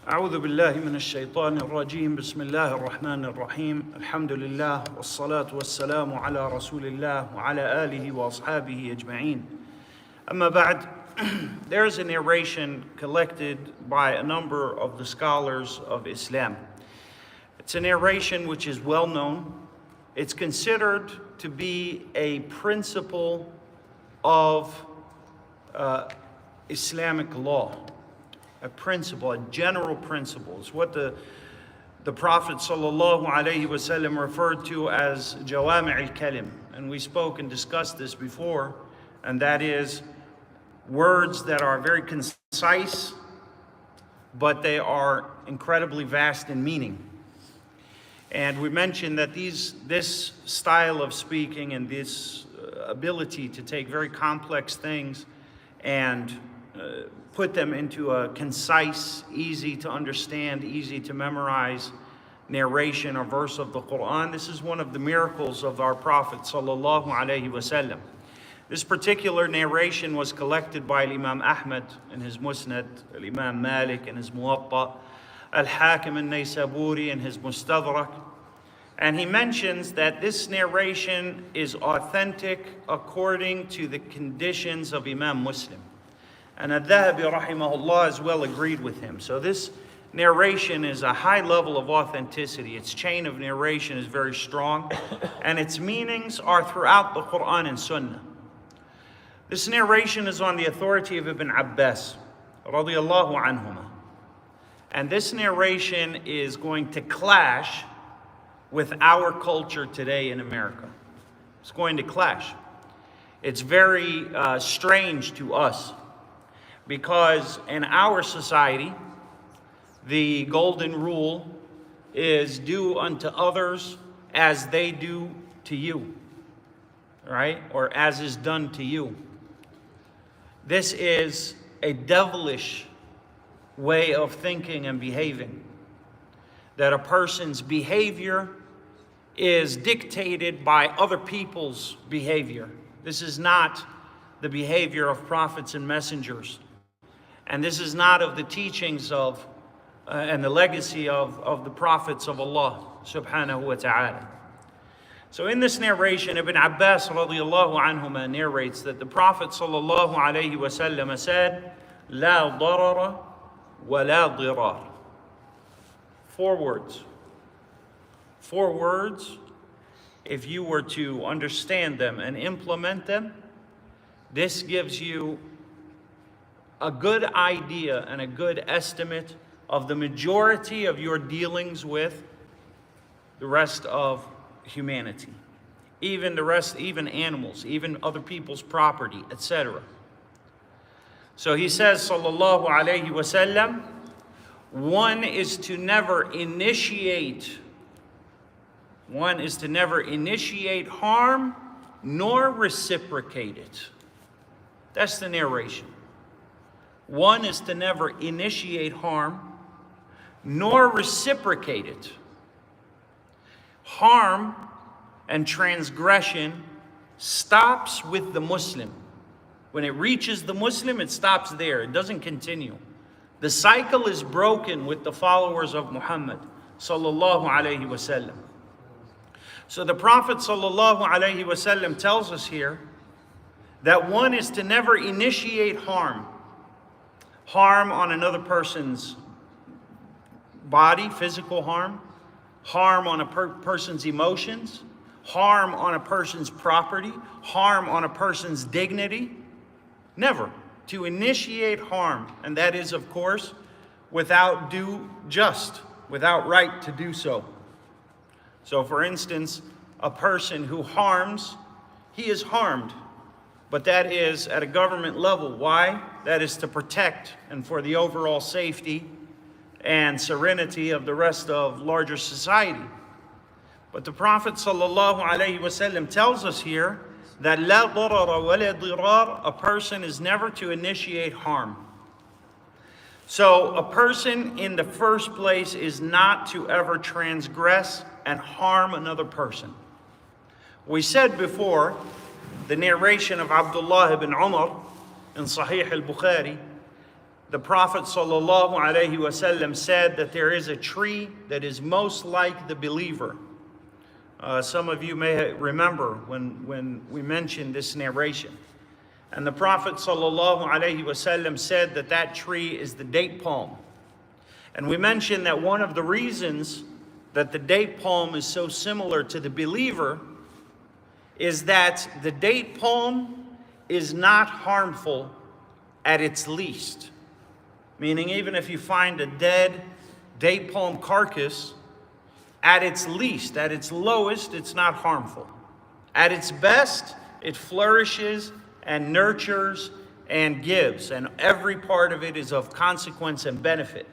أعوذ بالله من الشيطان الرجيم بسم الله الرحمن الرحيم الحمد لله والصلاة والسلام على رسول الله وعلى آله وأصحابه أجمعين أما بعد. There's a narration collected by a number of the scholars of Islam. It's a narration which is well known. It's considered to be a principle of Islamic law. A principle, a general principle. It's what the Prophet ﷺ referred to as Jawami' al-Kalim. And we spoke and discussed this before, and that is words that are very concise, but they are incredibly vast in meaning. And we mentioned that this style of speaking and this ability to take very complex things and put them into a concise, easy to understand, easy to memorize narration or verse of the Quran. This is one of the miracles of our Prophet sallallahu alaihi wasallam. This particular narration was collected by Imam Ahmad in his Musnad, Imam Malik in his Muwatta, Al-Hakim al-Naysaburi in his Mustadrak. And he mentions that this narration is authentic according to the conditions of Imam Muslim. And Al-Dhahabi rahimahullah as well agreed with him. So this narration is a high level of authenticity. Its chain of narration is very strong, and its meanings are throughout the Quran and Sunnah. This narration is on the authority of Ibn Abbas radiyallahu anhuma. And this narration is going to clash with our culture today in America. It's going to clash. It's very strange to us. Because in our society, the golden rule is do unto others as they do to you, right? Or as is done to you. This is a devilish way of thinking and behaving. That a person's behavior is dictated by other people's behavior. This is not the behavior of prophets and messengers. And this is not of the teachings of and the legacy of the prophets of Allah subhanahu wa ta'ala. So in this narration, Ibn Abbas radiyallahu anhuma narrates that the Prophet sallallahu alayhi wa sallam said, La darara wa la dirar. 4 words. 4 words, if you were to understand them and implement them, this gives you a good idea and a good estimate of the majority of your dealings with the rest of humanity. Even animals, even other people's property, etc. So he says, sallallahu alayhi wasallam, one is to never initiate harm nor reciprocate it. That's the narration. One is to never initiate harm, nor reciprocate it. Harm and transgression stops with the Muslim. When it reaches the Muslim, it stops there. It doesn't continue. The cycle is broken with the followers of Muhammad sallallahu alayhi wasallam. So the Prophet sallallahu alayhi wasallam tells us here that one is to never initiate harm on another person's body, physical harm on a person's emotions, harm on a person's property, harm on a person's dignity. Never to initiate harm. And that is, of course, without right to do so. So for instance, a person who harms, he is harmed. But that is at a government level. Why? That is to protect and for the overall safety and serenity of the rest of larger society. But the Prophet ﷺ tells us here that la darara wa la dirar, a person is never to initiate harm. So a person in the first place is not to ever transgress and harm another person. We said before, the narration of Abdullah ibn Umar in Sahih al-Bukhari, the Prophet ﷺ said that there is a tree that is most like the believer. Some of you may remember when we mentioned this narration. And the Prophet ﷺ said that that tree is the date palm. And we mentioned that one of the reasons that the date palm is so similar to the believer is that the date palm is not harmful at its least. Meaning, even if you find a dead date palm carcass, at its least, at its lowest, it's not harmful. At its best, it flourishes and nurtures and gives, and every part of it is of consequence and benefit.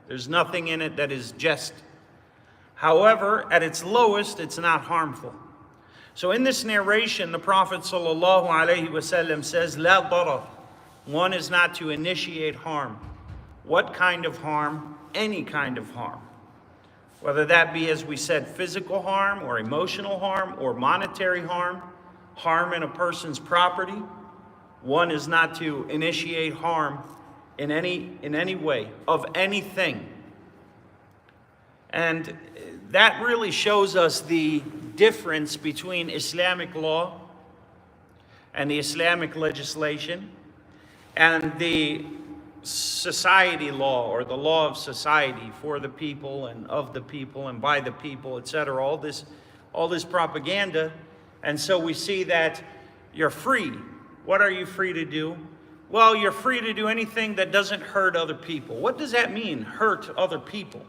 There's nothing in it that is jest. However, at its lowest, it's not harmful. So in this narration, the Prophet ﷺ says, "La darar." One is not to initiate harm. What kind of harm? Any kind of harm. Whether that be, as we said, physical harm or emotional harm or monetary harm, harm in a person's property. One is not to initiate harm in any way, of anything. And that really shows us the difference between Islamic law and the Islamic legislation and the society law, or the law of society, for the people and of the people and by the people, etc. All this propaganda. And so we see that you're free. What are you free to do? Well, you're free to do anything that doesn't hurt other people. What does that mean, hurt other people?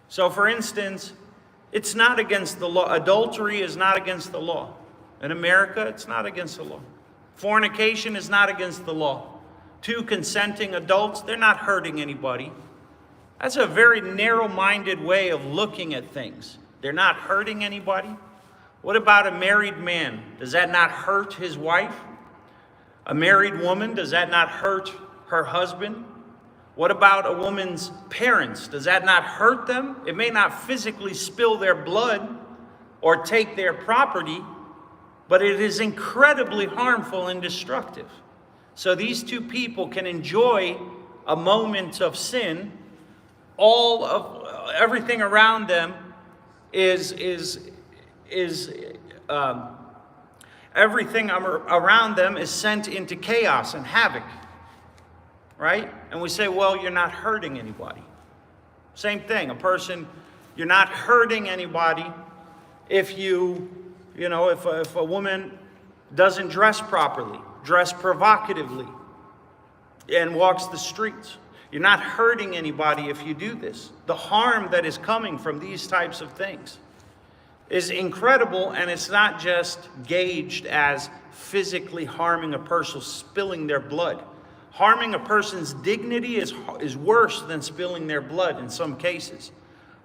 So for instance, it's not against the law. Adultery is not against the law. In America, it's not against the law. Fornication is not against the law. Two consenting adults, they're not hurting anybody. That's a very narrow-minded way of looking at things. They're not hurting anybody. What about a married man? Does that not hurt his wife? A married woman, does that not hurt her husband? What about a woman's parents? Does that not hurt them? It may not physically spill their blood or take their property, but it is incredibly harmful and destructive. So these two people can enjoy a moment of sin. All of everything around them everything around them is sent into chaos and havoc, right? And we say, well, you're not hurting anybody. Same thing, you're not hurting anybody if if a woman doesn't dress properly, dress provocatively, and walks the streets. You're not hurting anybody if you do this. The harm that is coming from these types of things is incredible, and it's not just gauged as physically harming a person, spilling their blood. Harming a person's dignity is worse than spilling their blood in some cases.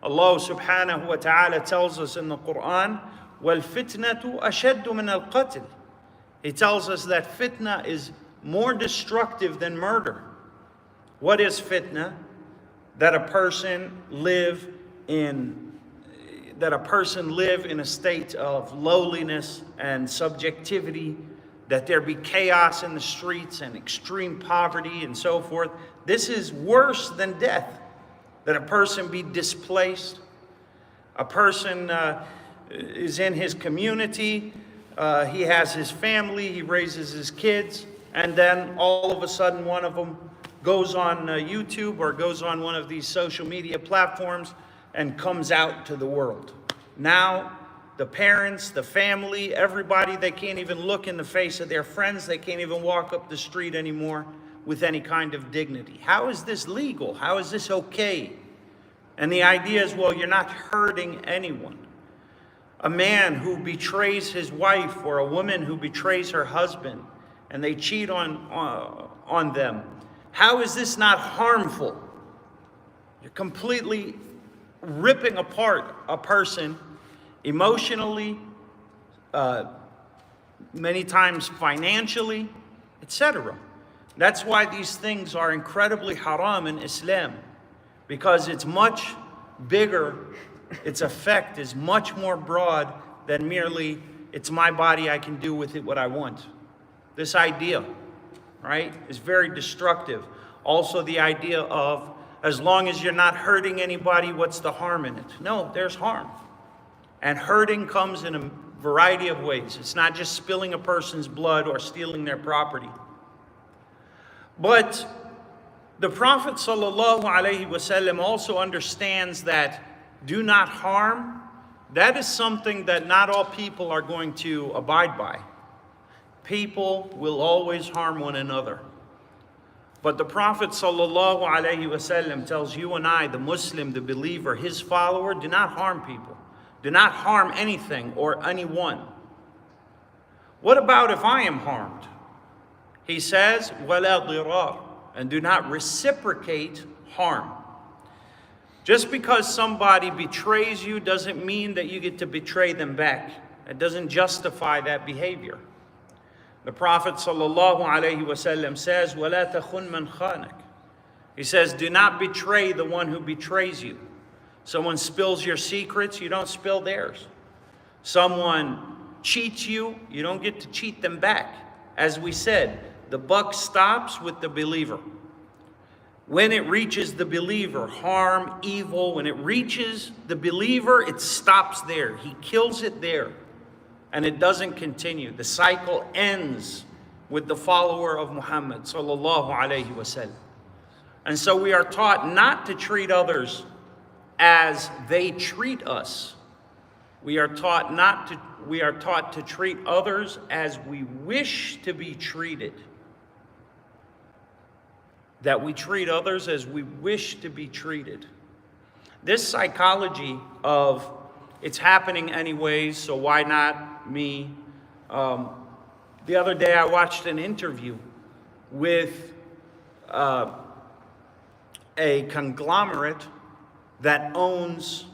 Allah subhanahu wa ta'ala tells us in the Quran, وَالْفِتْنَةُ أَشَدُّ مِنَ الْقَتْلِ. He tells us that fitna is more destructive than murder. What is fitna? That a person live in a state of lowliness and subjectivity, that there be chaos in the streets and extreme poverty and so forth. This is worse than death. That a person be displaced, a person is in his community, he has his family, he raises his kids, and then all of a sudden one of them goes on YouTube or goes on one of these social media platforms and comes out to the world. Now, the parents, the family, everybody, they can't even look in the face of their friends. They can't even walk up the street anymore with any kind of dignity. How is this legal? How is this okay? And the idea is, well, you're not hurting anyone. A man who betrays his wife, or a woman who betrays her husband, and they cheat on them. How is this not harmful? You're completely ripping apart a person emotionally, many times financially, etc. That's why these things are incredibly haram in Islam, because it's much bigger, its effect is much more broad than merely, it's my body, I can do with it what I want. This idea, right, is very destructive. Also the idea of, as long as you're not hurting anybody, what's the harm in it? No, there's harm. And hurting comes in a variety of ways. It's not just spilling a person's blood or stealing their property. But the Prophet ﷺ also understands that do not harm, that is something that not all people are going to abide by. People will always harm one another. But the Prophet ﷺ tells you and I, the Muslim, the believer, his follower, do not harm people. Do not harm anything or anyone. What about if I am harmed? He says, وَلَا ضِرَارٍ, and do not reciprocate harm. Just because somebody betrays you doesn't mean that you get to betray them back. It doesn't justify that behavior. The Prophet ﷺ says, وَلَا تَخُنْ مَنْ خَانَكَ. He says, do not betray the one who betrays you. Someone spills your secrets, you don't spill theirs. Someone cheats you, you don't get to cheat them back. As we said, the buck stops with the believer. When it reaches the believer, harm, evil, when it reaches the believer, it stops there. He kills it there. And it doesn't continue. The cycle ends with the follower of Muhammad sallallahu alayhi wasallam. And so we are taught not to treat others as they treat us. We are taught to treat others as we wish to be treated. That we treat others as we wish to be treated. This psychology of it's happening anyways, so why not me? The other day I watched an interview with a conglomerate that owns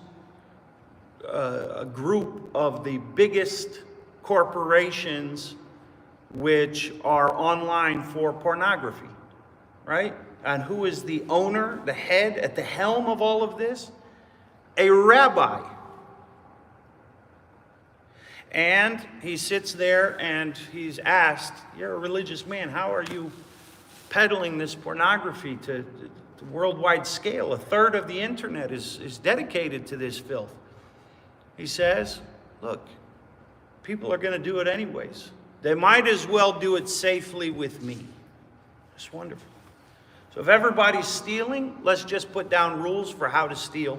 a group of the biggest corporations which are online for pornography, right? And who is the owner, the head, at the helm of all of this? A rabbi. And he sits there and he's asked, you're a religious man, how are you peddling this pornography to worldwide scale? A third of the internet is dedicated to this filth. He says, look, people are going to do it anyways. They might as well do it safely with me. It's wonderful. So if everybody's stealing, let's just put down rules for how to steal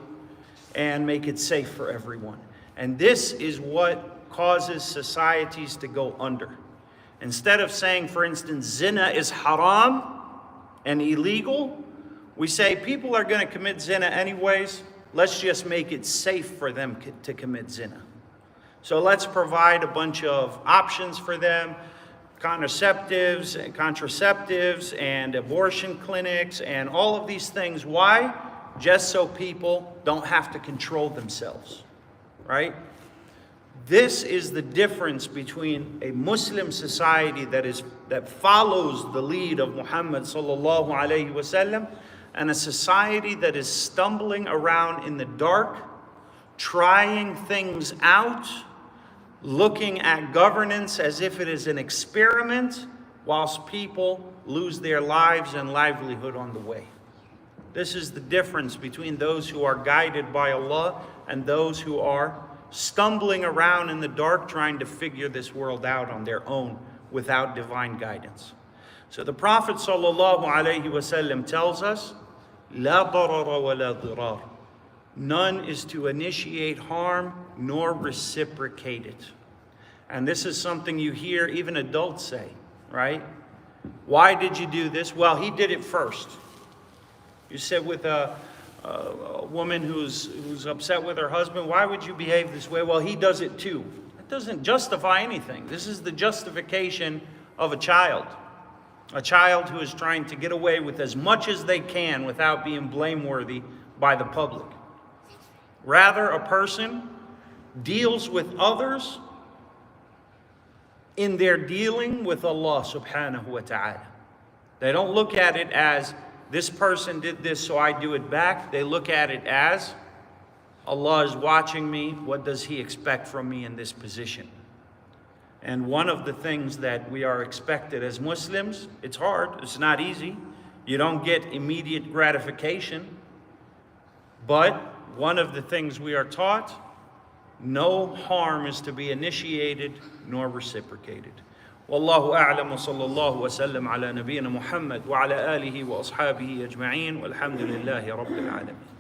and make it safe for everyone. And this is what causes societies to go under. Instead of saying, for instance, zina is haram and illegal, we say people are going to commit zina anyways. Let's just make it safe for them to commit zina. So let's provide a bunch of options for them, contraceptives and abortion clinics and all of these things. Why? Just so people don't have to control themselves, right? This is the difference between a Muslim society that follows the lead of Muhammad sallallahu alaihi wasallam and a society that is stumbling around in the dark, trying things out, looking at governance as if it is an experiment, whilst people lose their lives and livelihood on the way. This is the difference between those who are guided by Allah and those who are stumbling around in the dark trying to figure this world out on their own without divine guidance. So the Prophet ﷺ tells us, لا ضرر ولا ضرار. None is to initiate harm nor reciprocate it. And this is something you hear even adults say, right? Why did you do this? Well, he did it first. You sit with a woman who's upset with her husband. Why would you behave this way? Well, he does it too. It doesn't justify anything. This is the justification of a child who is trying to get away with as much as they can without being blameworthy by the public. Rather, a person deals with others in their dealing with Allah subhanahu wa ta'ala. They don't look at it as, this person did this, so I do it back. They look at it as, Allah is watching me. What does He expect from me in this position? And one of the things that we are expected as Muslims, it's hard, it's not easy. You don't get immediate gratification. But one of the things we are taught, no harm is to be initiated nor reciprocated. والله أعلم وصلى الله وسلم على نبينا محمد وعلى آله وأصحابه أجمعين والحمد لله رب العالمين.